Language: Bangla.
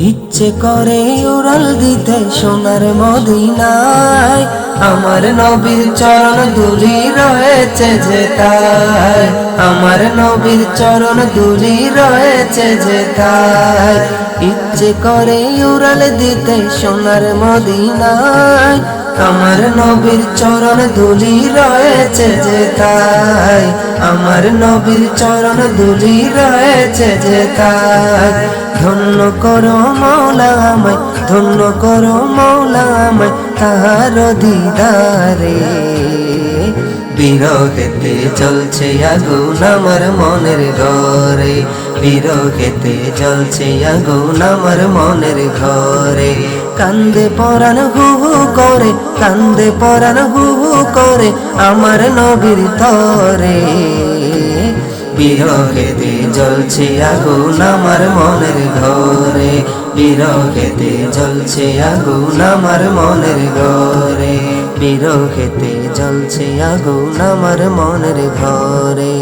ইচ্ছে করে উড়াল দিতে সোনার মদিনায়, আমার নবীর চরণ ধুলি রয়েছে যে তাই, আমার নবীর চরণ ধুলি রয়েছে যে তাই। ইচ্ছে করে উড়াল দিতে সোনার মদিনায়, আমার নবীর চরণ ধুলি রয়েছে যে তাই, আমার নবীর চরণ ধুলি রয়েছে যে তাই। ধন্য করো মৌলা আমায়, ধন্য করো মৌলা আমায় তাহার দিদারে। বিরহেতে জ্বলছে আগুন আমার মনের ঘরে, বিরহেতে জ্বলছে আগুন আমার মনের ঘরে। কান্দে পরাণ হু হু করে, কান্দে পরাণ হু হু করে আমার নবীর তরে। বিরহেতে জ্বলছে আগুন আমার মনের ঘরে, বিরহেতে জ্বলছে আগুন আমার মনের ঘরে, বিরহেতে জ্বলছে আগুন আমার মনের ঘরে।